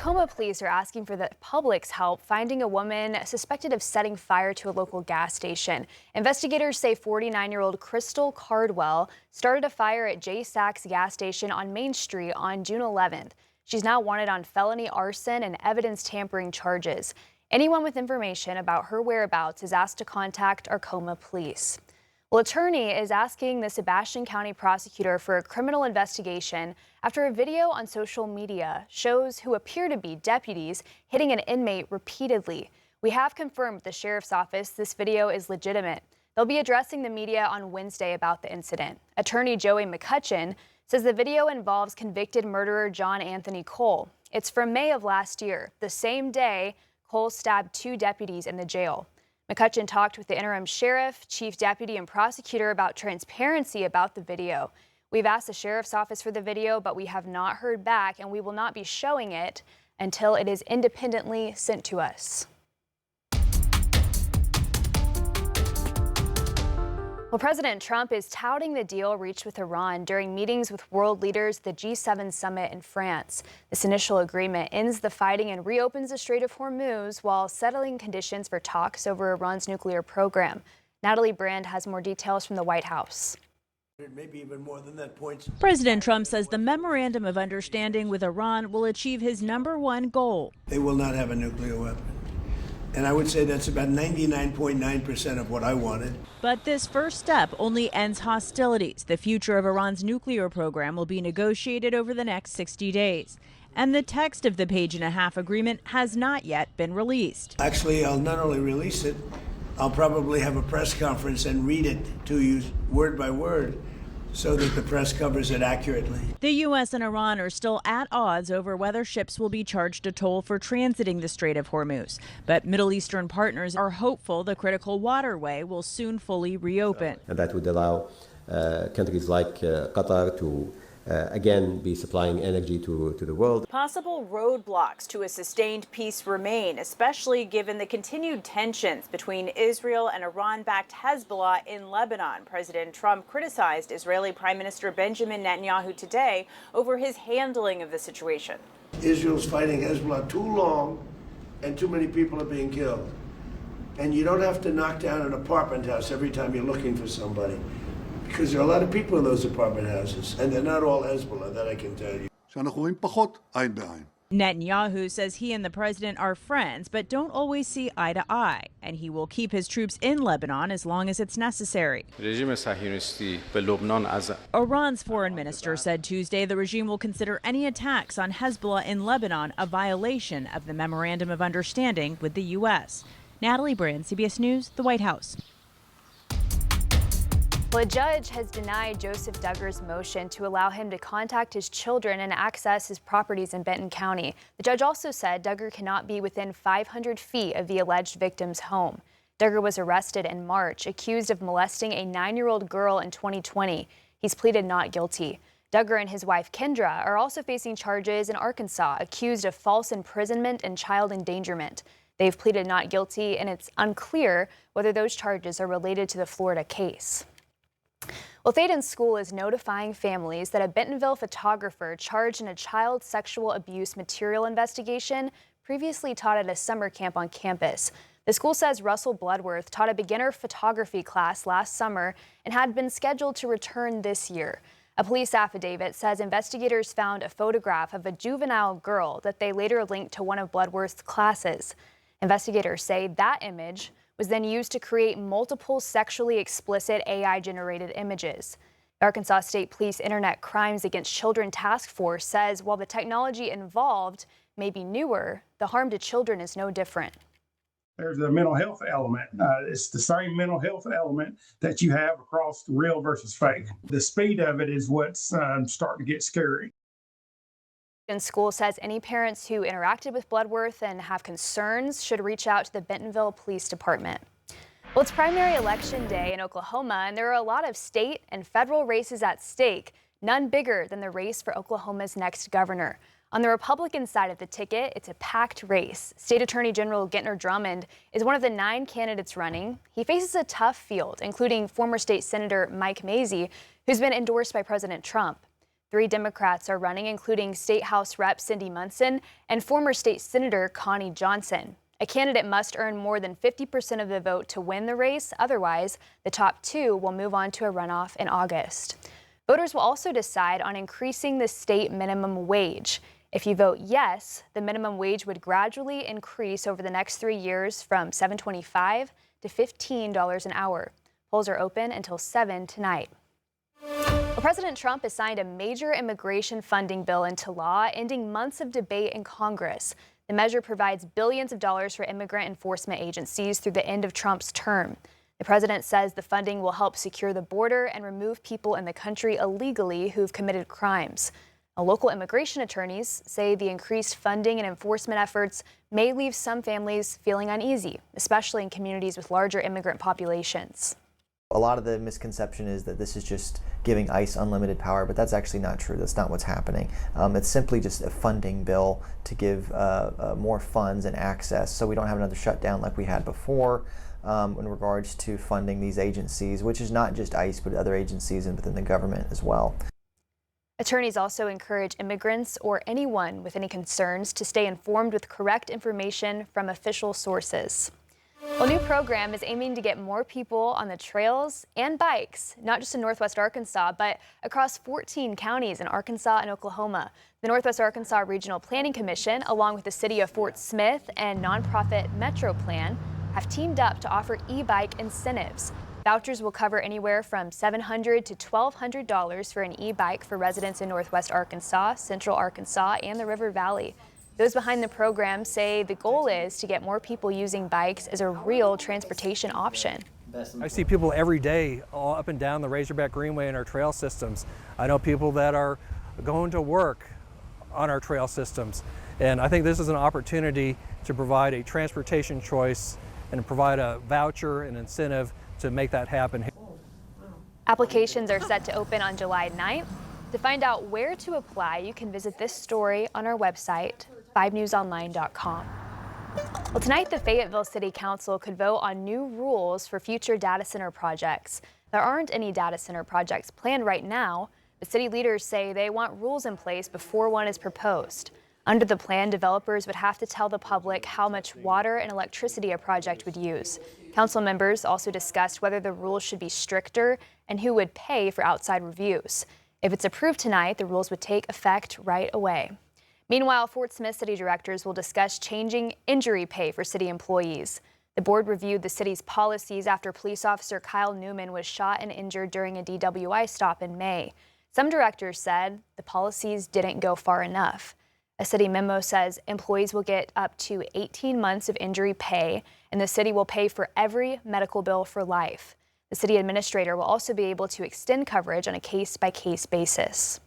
Arkoma police are asking for the public's help finding a woman suspected of setting fire to a local gas station. Investigators say 49-year-old Crystal Cardwell started a fire at J-Sac's gas station on Main Street on June 11th. She's now wanted on felony arson and evidence tampering charges. Anyone with information about her whereabouts is asked to contact Arkoma police. Well, attorney is asking the Sebastian County prosecutor for a criminal investigation after a video on social media shows who appear to be deputies hitting an inmate repeatedly. We have confirmed with the sheriff's office this video is legitimate. They'll be addressing the media on Wednesday about the incident. Attorney Joey McCutcheon says the video involves convicted murderer John Anthony Cole. It's from May of last year, the same day Cole stabbed 2 deputies in the jail. McCutcheon talked with the interim sheriff, chief deputy, and prosecutor about transparency about the video. We've asked the sheriff's office for the video, but we have not heard back, and we will not be showing it until it is independently sent to us. Well, President Trump is touting the deal reached with Iran during meetings with world leaders at the G7 summit in France. This initial agreement ends the fighting and reopens the Strait of Hormuz while settling conditions for talks over Iran's nuclear program. Natalie Brand has more details from the White House. Maybe even more than that point. President Trump says the memorandum of understanding with Iran will achieve his #1 goal. They will not have a nuclear weapon. And I would say that's about 99.9% of what I wanted. But this first step only ends hostilities. The future of Iran's nuclear program will be negotiated over the next 60 days. And the text of the page-and-a-half agreement has not yet been released. Actually, I'll not only release it, I'll probably have a press conference and read it to you word by word, so that the press covers it accurately. The U.S. and Iran are still at odds over whether ships will be charged a toll for transiting the Strait of Hormuz. But Middle Eastern partners are hopeful the critical waterway will soon fully reopen. And that would allow countries like Qatar to again be supplying energy to the world. Possible roadblocks to a sustained peace remain, especially given the continued tensions between Israel and Iran-backed Hezbollah in Lebanon. President Trump criticized Israeli Prime Minister Benjamin Netanyahu today over his handling of the situation. Israel's fighting Hezbollah too long, and too many people are being killed. And you don't have to knock down an apartment house every time you're looking for somebody, because there are a lot of people in those apartment houses, and they're not all Hezbollah, that I can tell you. Netanyahu says he and the president are friends, but don't always see eye to eye, and he will keep his troops in Lebanon as long as it's necessary. Iran's foreign minister said Tuesday the regime will consider any attacks on Hezbollah in Lebanon a violation of the Memorandum of Understanding with the U.S. Natalie Brand, CBS News, the White House. Well, a judge has denied Joseph Duggar's motion to allow him to contact his children and access his properties in Benton County. The judge also said Duggar cannot be within 500 feet of the alleged victim's home. Duggar was arrested in March, accused of molesting a 9-year-old girl in 2020. He's pleaded not guilty. Duggar and his wife Kendra are also facing charges in Arkansas, accused of false imprisonment and child endangerment. They've pleaded not guilty, and it's unclear whether those charges are related to the Florida case. Well, Thaden School is notifying families that a Bentonville photographer charged in a child sexual abuse material investigation previously taught at a summer camp on campus. The school says Russell Bloodworth taught a beginner photography class last summer and had been scheduled to return this year. A police affidavit says investigators found a photograph of a juvenile girl that they later linked to one of Bloodworth's classes. Investigators say that image was then used to create multiple sexually explicit AI-generated images. The Arkansas State Police Internet Crimes Against Children Task Force says while the technology involved may be newer, the harm to children is no different. There's a mental health element. It's the same mental health element that you have across the real versus fake. The speed of it is what's starting to get scary. School says any parents who interacted with Bloodworth and have concerns should reach out to the Bentonville Police Department. Well, it's primary election day in Oklahoma, and there are a lot of state and federal races at stake, none bigger than the race for Oklahoma's next governor. On the Republican side of the ticket, it's a packed race. State Attorney General Gentner Drummond is one of the 9 candidates running. He faces a tough field, including former state Senator Mike Mazzei, who's been endorsed by President Trump. 3 Democrats are running, including State House Rep Cindy Munson and former state Senator Connie Johnson. A candidate must earn more than 50% of the vote to win the race. Otherwise, the top 2 will move on to a runoff in August. Voters will also decide on increasing the state minimum wage. If you vote yes, the minimum wage would gradually increase over the next 3 years from $7.25 to $15 an hour. Polls are open until 7 tonight. Well, President Trump has signed a major immigration funding bill into law, ending months of debate in Congress. The measure provides billions of dollars for immigrant enforcement agencies through the end of Trump's term. The president says the funding will help secure the border and remove people in the country illegally who've committed crimes. Local immigration attorneys say the increased funding and enforcement efforts may leave some families feeling uneasy, especially in communities with larger immigrant populations. A lot of the misconception is that this is just giving ICE unlimited power, but that's actually not true. That's not what's happening. It's simply just a funding bill to give more funds and access so we don't have another shutdown like we had before in regards to funding these agencies, which is not just ICE, but other agencies and within the government as well. Attorneys also encourage immigrants or anyone with any concerns to stay informed with correct information from official sources. A new program is aiming to get more people on the trails and bikes, not just in Northwest Arkansas, but across 14 counties in Arkansas and Oklahoma. The Northwest Arkansas Regional Planning Commission, along with the City of Fort Smith and nonprofit Metro Plan, have teamed up to offer e-bike incentives. Vouchers will cover anywhere from $700 to $1,200 for an e-bike for residents in Northwest Arkansas, Central Arkansas, and the River Valley. Those behind the program say the goal is to get more people using bikes as a real transportation option. I see people every day all up and down the Razorback Greenway in our trail systems. I know people that are going to work on our trail systems. And I think this is an opportunity to provide a transportation choice and provide a voucher and incentive to make that happen. Applications are set to open on July 9th. To find out where to apply, you can visit this story on our website, 5newsonline.com. Well, tonight the Fayetteville City Council could vote on new rules for future data center projects. There aren't any data center projects planned right now, but city leaders say they want rules in place before one is proposed. Under the plan, developers would have to tell the public how much water and electricity a project would use. Council members also discussed whether the rules should be stricter and who would pay for outside reviews. If it's approved tonight, the rules would take effect right away. Meanwhile, Fort Smith city directors will discuss changing injury pay for city employees. The board reviewed the city's policies after police officer Kyle Newman was shot and injured during a DWI stop in May. Some directors said the policies didn't go far enough. A city memo says employees will get up to 18 months of injury pay, and the city will pay for every medical bill for life. The city administrator will also be able to extend coverage on a case-by-case basis.